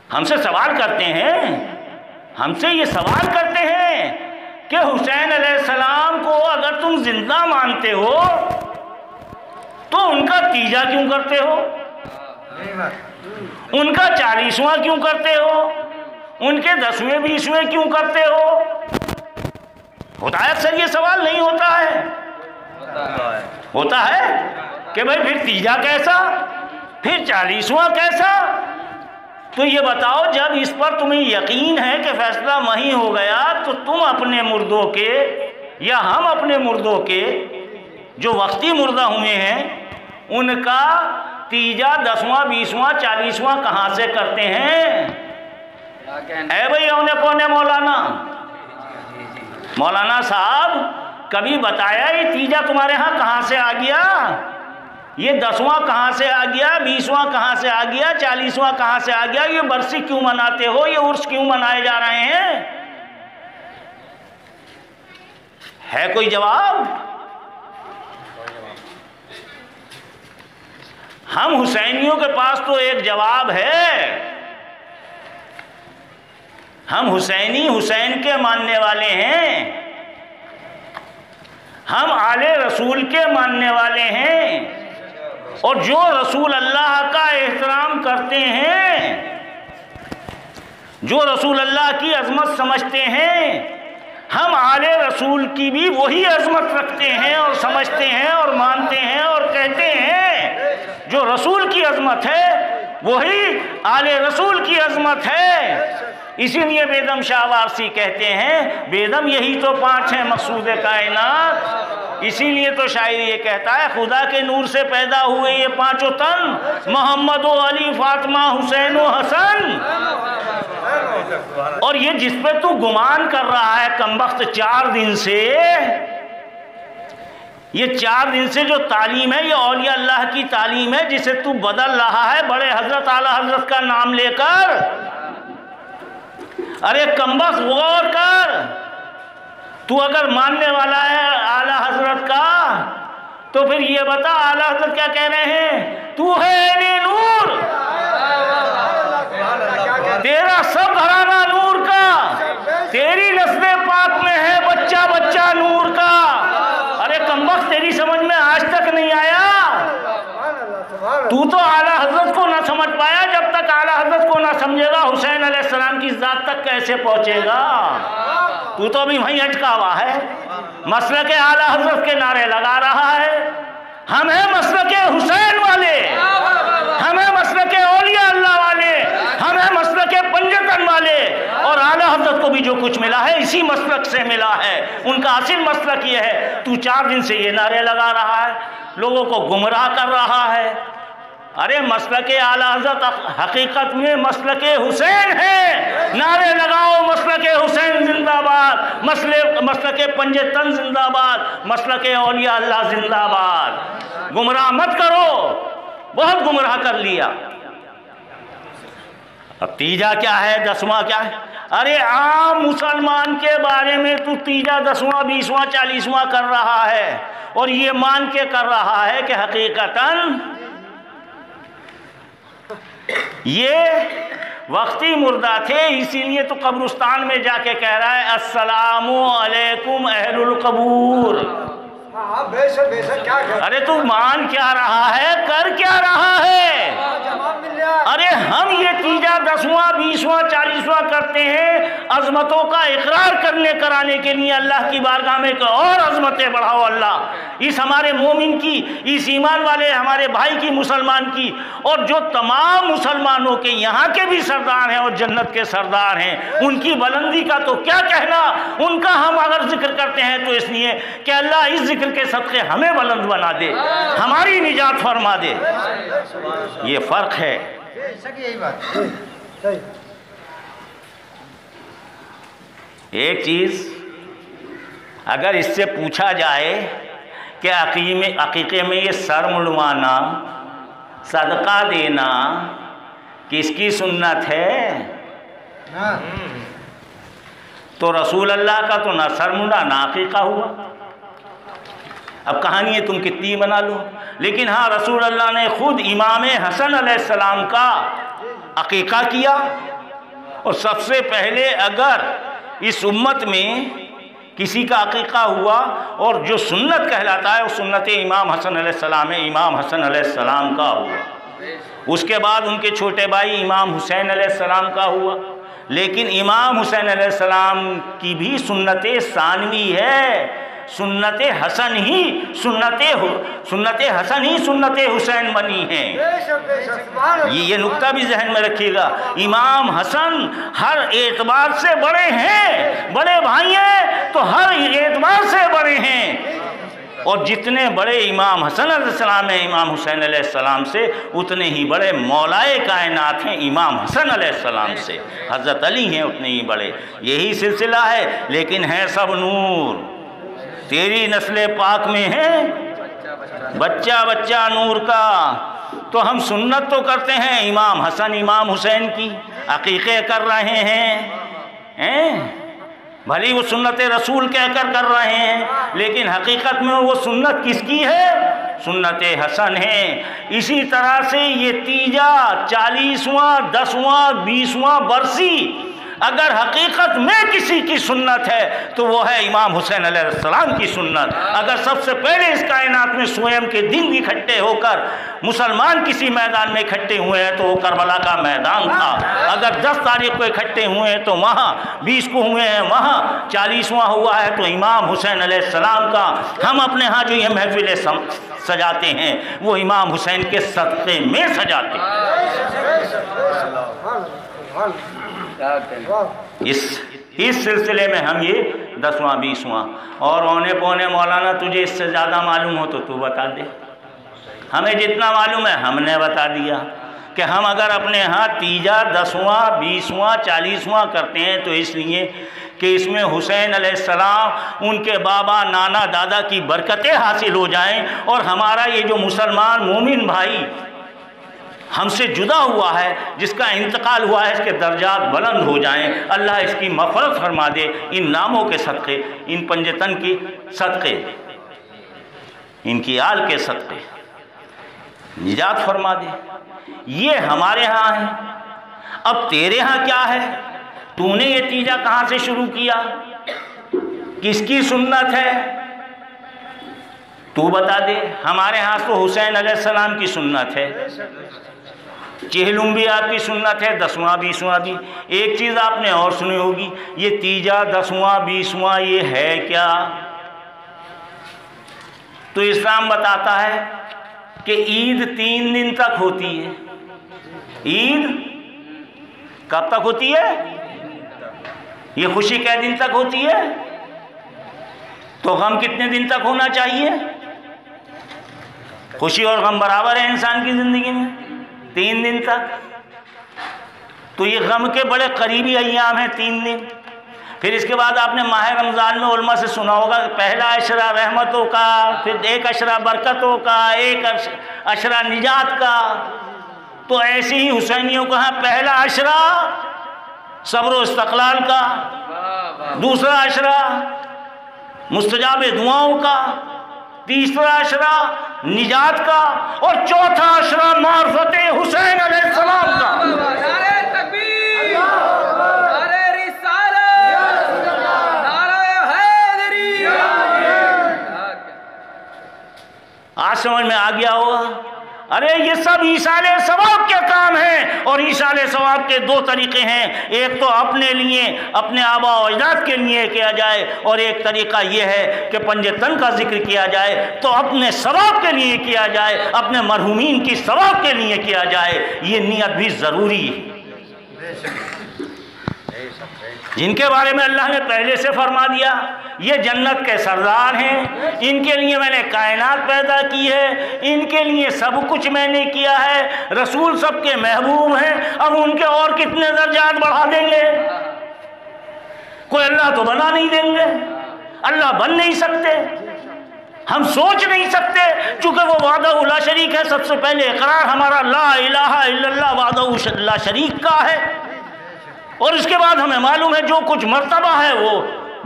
हमसे सवाल करते हैं, हमसे ये सवाल करते हैं कि हुसैन अलैहिस्सलाम को अगर तुम जिंदा मानते हो तो उनका तीजा क्यों करते हो, उनका 40वां क्यों करते हो, उनके 10वें 20वें क्यों करते हो? होता है अक्सर ये सवाल, नहीं होता है? होता है कि भाई फिर तीजा कैसा, फिर 40वां कैसा? तो ये बताओ, जब इस पर तुम्हें यकीन है कि फैसला वहीं हो गया, तो तुम अपने मुर्दों के या हम अपने मुर्दों के जो वक्ती मुर्दा हुए हैं उनका तीजा 10वां 20वां 40वां कहाँ से करते हैं? है भाई औने पौने मौलाना साहब कभी बताया ये तीजा तुम्हारे यहाँ कहाँ से आ गया? ये 10वां कहाँ से आ गया, 20वां कहाँ से आ गया, 40वां कहाँ से आ गया? ये बरसी क्यों मनाते हो, ये उर्स क्यों मनाए जा रहे हैं? है कोई जवाब? हम हुसैनियों के पास तो एक जवाब है। हम हुसैनी हुसैन के मानने वाले हैं, हम आले रसूल के मानने वाले हैं, और जो रसूल अल्लाह का एहतराम करते हैं, जो रसूल अल्लाह की अजमत समझते हैं, हम आले रसूल की भी वही अजमत रखते हैं और समझते हैं और मानते हैं और कहते हैं जो रसूल की अजमत है वही आले रसूल की अजमत है। इसीलिए बेदम शाह वारसी कहते हैं, बेदम यही तो 5 हैं मकसूद कायनात। इसीलिए तो शायरी ये कहता है, खुदा के नूर से पैदा हुए ये 5 तन, मोहम्मद व अली फातिमा हुसैन व हसन। और ये जिस पे तू गुमान कर रहा है कमबख्त 4 दिन से, ये 4 दिन से जो तालीम है ये औलिया अल्लाह की तालीम है, जिसे तू बदल रहा है बड़े हजरत आला हजरत का नाम लेकर। अरे कमबख्त गौर कर, तू अगर मानने वाला है आला हजरत का तो फिर ये बता आला हजरत क्या कह रहे हैं? तू है ऐने नूर, तेरा सब घराना नूर का, तेरी नस्ल पाक में है बच्चा बच्चा नूर का। अरे कमबख्त तेरी समझ में आज तक नहीं आया? तू तो आला हजरत को ना समझ पाया, जब तक आला हजरत को ना समझेगा हुसैन अलैहिस्सलाम की ज़ात तक कैसे पहुंचेगा? तू तो अभी वहीं अटका हुआ है, मसलक के आला हजरत के नारे लगा रहा है। हम हैं मसलक के हुसैन वाले, हम हैं मसलक के औलिया अल्लाह वाले, हम हैं मसलक के पंजतन वाले। और आला हजरत को भी जो कुछ मिला है इसी मसलक से मिला है, उनका असल मसलक ये है। तू 4 दिन से ये नारे लगा रहा है, लोगों को गुमराह कर रहा है। अरे मसलक आला हज़रत हकीकत में मसलक हुसैन है। नारे लगाओ मसलक हुसैन जिंदाबाद, मसलक पंजतन जिंदाबाद, मसलक औलिया अल्लाह जिंदाबाद। गुमराह मत करो, बहुत गुमराह कर लिया। अब तीजा क्या है, 10वां क्या है? अरे आम मुसलमान के बारे में तू तीजा 10वां 20वां 40वां कर रहा है और ये मान के कर रहा है कि हकीकतन ये वक्ती मुर्दा थे, इसीलिए तो कब्रिस्तान में जाके कह रहा है अस्सलामु अलैकुम अहलुल कबूर। बेशक क्या कर? अरे तू मान क्या रहा है, कर क्या रहा है? अरे हम ये तीजा 10वां 20वां 40वां करते हैं अजमतों का इकरार करने कराने के लिए। अल्लाह की बारगाह में और अजमतें बढ़ाओ अल्लाह, इस हमारे मोमिन की, इस ईमान वाले हमारे भाई की, मुसलमान की, और जो तमाम मुसलमानों के यहाँ के भी सरदार हैं और जन्नत के सरदार हैं, उनकी बुलंदी का तो क्या कहना। उनका हम अगर जिक्र करते हैं तो इसलिए कि अल्लाह इस जिक्र के सदक़े हमें बुलंद बना दे, हमारी निजात फरमा दे। ये फ़र्क है। यही बात एक चीज़ अगर इससे पूछा जाए कि अकीक़े में ये सर मुंडवाना, सदका देना किसकी सुन्नत है, तो रसूल अल्लाह का तो ना सर मुंडा ना अकीक़ा हुआ। अब कहानी है तुम कितनी बना लो, लेकिन हाँ रसूल अल्लाह ने खुद इमाम हसन अलैहिस्सलाम का अकीक़ा किया और सबसे पहले अगर इस उम्मत में किसी का अकीक़ा हुआ और जो सुन्नत कहलाता है वो सुन्नत इमाम हसन अलैहिस्सलाम है, इमाम हसन अलैहिस्सलाम का हुआ। उसके बाद उनके छोटे भाई इमाम हुसैन अलैहिस्सलाम का हुआ। लेकिन इमाम हुसैन अलैहिस्सलाम की भी सुन्नत सानवी है, सुन्नत हसन ही सुन्नत हुसैन बनी है। ये नुक्ता भी जहन में रखिएगा। इमाम हसन हर एतबार से बड़े हैं, बड़े भाई हैं तो हर एतबार से बड़े हैं। और जितने बड़े इमाम हसन अलैहिस्सलाम हैं इमाम हुसैन अलैहिस्सलाम से, उतने ही बड़े मौलाए कायनात हैं इमाम हसन अलैहिस्सलाम से। हज़रत अली हैं उतने ही बड़े। यही सिलसिला है, लेकिन है सब नूर। तेरी नस्ल पाक में है बच्चा बच्चा नूर का। तो हम सुन्नत तो करते हैं इमाम हसन इमाम हुसैन की, अकीक़े कर रहे हैं भली वो सुन्नत रसूल कहकर कर रहे हैं, लेकिन हकीकत में वो सुन्नत किसकी है? सुन्नत हसन है। इसी तरह से ये तीजा 40वां 10वां 20वां बरसी अगर हकीकत में किसी की सुन्नत है तो वो है इमाम हुसैन अलैहिस्सलाम की सुन्नत। अगर सबसे पहले इस कायनात में स्वयं के दिन इकट्ठे होकर मुसलमान किसी मैदान में इकट्ठे हुए हैं तो वो करबला का मैदान था। अगर 10 तारीख को इकट्ठे हुए हैं तो वहाँ, 20 को हुए हैं वहाँ, 40वां हुआ है तो इमाम हुसैन अलैहिस्सलाम का। हम अपने यहाँ जो ये महफिलें सजाते हैं वो इमाम हुसैन के सदक़े में सजाते हैं। इस सिलसिले में हम ये 10वां 20वां और औने पौने मौलाना तुझे इससे ज़्यादा मालूम हो तो तू बता दे। हमें जितना मालूम है हमने बता दिया कि हम अगर अपने यहाँ तीजा 10वां 20वां 40वां करते हैं तो इसलिए कि इसमें हुसैन अलैहिस्सलाम उनके बाबा नाना दादा की बरकतें हासिल हो जाएं और हमारा ये जो मुसलमान मोमिन भाई हमसे जुदा हुआ है, जिसका इंतकाल हुआ है, इसके दर्जात बुलंद हो जाएं। अल्लाह इसकी मग़फ़िरत फरमा दे इन नामों के सदक़े, इन पंजतन की सदक़े, इनकी आल के सदक़े निजात फरमा दे। ये हमारे यहाँ है। अब तेरे यहाँ क्या है? तूने ये तीजा कहाँ से शुरू किया? किसकी सुन्नत है तू बता दे। हमारे यहाँ तो हुसैन अलैहिस्सलाम की सुन्नत है, चेहलुम भी आपकी सुन्नत है, 10वां 20वां भी। एक चीज़ आपने और सुनी होगी, ये तीजा 10वां 20वां ये है क्या? तो इस्लाम बताता है कि ईद 3 दिन तक होती है। ईद कब तक होती है? ये खुशी कै दिन तक होती है? तो गम कितने दिन तक होना चाहिए? खुशी और गम बराबर है इंसान की ज़िंदगी में, 3 दिन तक। तो ये गम के बड़े करीबी अय्याम हैं 3 दिन। फिर इसके बाद आपने माह रमज़ान में उलमा से सुना होगा कि पहला अशरा रहमतों का, फिर एक अशरा बरकतों का, एक अशरा निजात का। तो ऐसे ही हुसैनियों का है पहला अशरा सब्र इस्तक़लाल का, दूसरा अशरा मुस्तजाब दुआओं का, तीसरा अशरा निजात का और चौथा अशरा मार्फत हुसैन अलैहिस्सलाम का। आज समझ में आ गया होगा। अरे ये सब ईसाले सवाब के काम हैं और ईसाले सवाब के 2 तरीक़े हैं। एक तो अपने लिए, अपने आबा और अजदाद के लिए किया जाए, और एक तरीक़ा ये है कि पंजतन का जिक्र किया जाए तो अपने सवाब के लिए किया जाए, अपने मरहूमीन की सवाब के लिए किया जाए। ये नियत भी ज़रूरी है। जिनके बारे में अल्लाह ने पहले से फरमा दिया ये जन्नत के सरदार हैं, इनके लिए मैंने कायनात पैदा की है, इनके लिए सब कुछ मैंने किया है, रसूल सबके महबूब हैं। अब उनके और कितने दर्जात बढ़ा देंगे? कोई अल्लाह तो बना नहीं देंगे, अल्लाह बन नहीं सकते, हम सोच नहीं सकते, चूँकि वो वादा ला शरीक है। सबसे पहले इकरार हमारा ला इलाहा इल्लल्लाह वादा ला शरीक का है, और इसके बाद हमें मालूम है जो कुछ मर्तबा है वो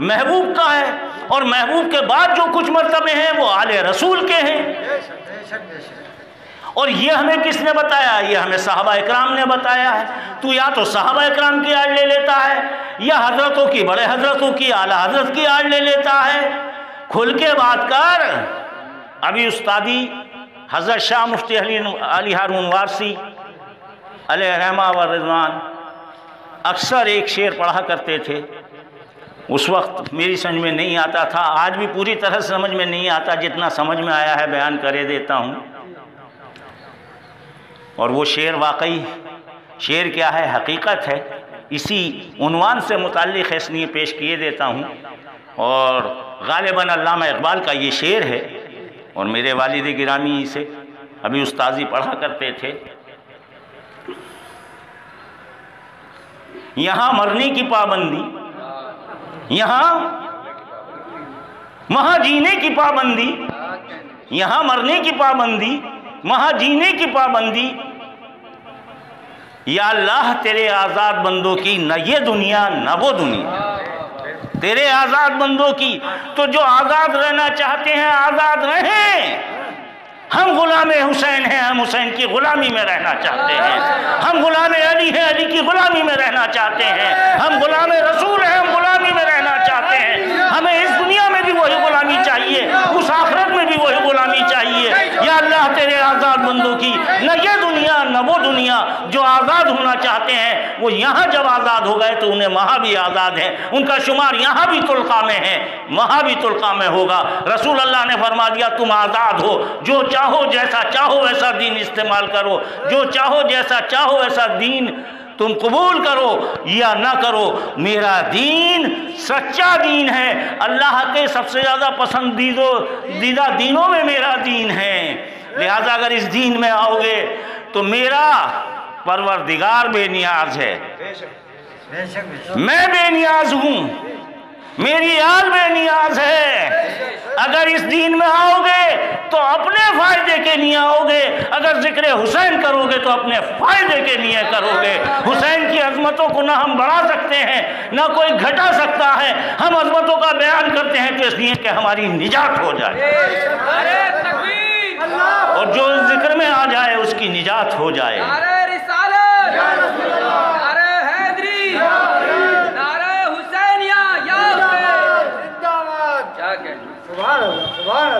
महबूब का है, और महबूब के बाद जो कुछ मर्तबे हैं वो आले रसूल के हैं। और ये हमें किसने बताया? ये हमें सहाबा इकराम ने बताया है। तू या तो सहाबा इकराम की आड़ ले लेता है, या हजरतों की, बड़े हजरतों की, आला हजरत की आड़ ले लेता है। खुल के बात कर। अभी उस्तादी हजरत शाह मुफ्ती अली हारून वारसी अलैहि रहमा व रिज़वान अक्सर एक शेर पढ़ा करते थे। उस वक्त मेरी समझ में नहीं आता था, आज भी पूरी तरह से समझ में नहीं आता, जितना समझ में आया है बयान करे देता हूँ। और वो शेर वाकई शेर क्या है, हकीकत है। इसी उन्वान से मुताल्लिक़ है, इसलिए पेश किए देता हूँ। और गालिबन अल्लामा इकबाल का ये शेर है, और मेरे वालिद गिरामी इसे अभी उस्तादी पढ़ा करते थे। यहाँ मरने की पाबंदी, यहाँ वहाँ जीने की पाबंदी, यहाँ मरने की पाबंदी, वहाँ जीने की पाबंदी। या अल्लाह तेरे आज़ाद बंदों की न ये दुनिया न वो दुनिया। तेरे आज़ाद बंदों की, तो जो आज़ाद रहना चाहते हैं आज़ाद रहें। हम गुलाम हुसैन हैं, हम हुसैन की गुलामी में रहना चाहते हैं। हम गुलाम अली हैं, अली की गुलामी में रहना चाहते हैं। हम गुलाम रसूल हैं, हम गुलामी में रहना चाहते हैं। हमें इस दुनिया में भी वही गुलामी चाहिए, उस आखिरत में भी वही गुलामी चाहिए। या अल्लाह तेरे आज़ाद बंदों की न ये दुनिया न वो दुनिया। जो आज़ाद होना चाहते हैं वो यहाँ जब आज़ाद हो गए तो उन्हें वहाँ भी आज़ाद है, उनका शुमार यहाँ भी तुल्का में है, वहाँ भी तुल्का में होगा। रसूल अल्लाह ने फरमा दिया तुम आज़ाद हो, जो चाहो जैसा चाहो वैसा दीन इस्तेमाल करो, जो चाहो जैसा चाहो वैसा दीन तुम कबूल करो या ना करो। मेरा दीन सच्चा दीन है, अल्लाह के सबसे ज़्यादा पसंदीदा दीनों में मेरा दीन है। लिहाजा अगर इस दीन में आओगे तो मेरा परवरदिगार बेनियाज है, मैं बेनियाज हूँ, मेरी आल बेनियाज है। अगर इस दीन में आओगे तो अपने फ़ायदे के लिए आओगे, अगर जिक्र हुसैन करोगे तो अपने फ़ायदे के लिए करोगे। हुसैन की अज़मतों को ना हम बढ़ा सकते हैं ना कोई घटा सकता है। हम अज़मतों का बयान करते हैं तो इसलिए कि हमारी निजात हो जाए, और जो जिक्र में आ जाए उसकी निजात हो जाए।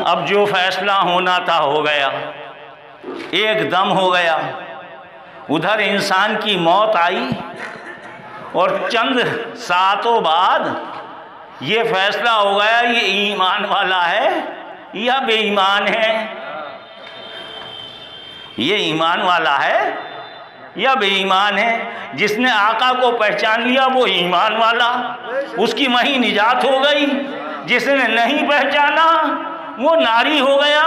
अब जो फैसला होना था हो गया, एकदम हो गया। उधर इंसान की मौत आई और चंद सातों बाद ये फैसला हो गया ये ईमान वाला है या बेईमान है, ये ईमान वाला है या बेईमान है। जिसने आका को पहचान लिया वो ईमान वाला, उसकी वहीं निजात हो गई। जिसने नहीं पहचाना वो नारी हो गया।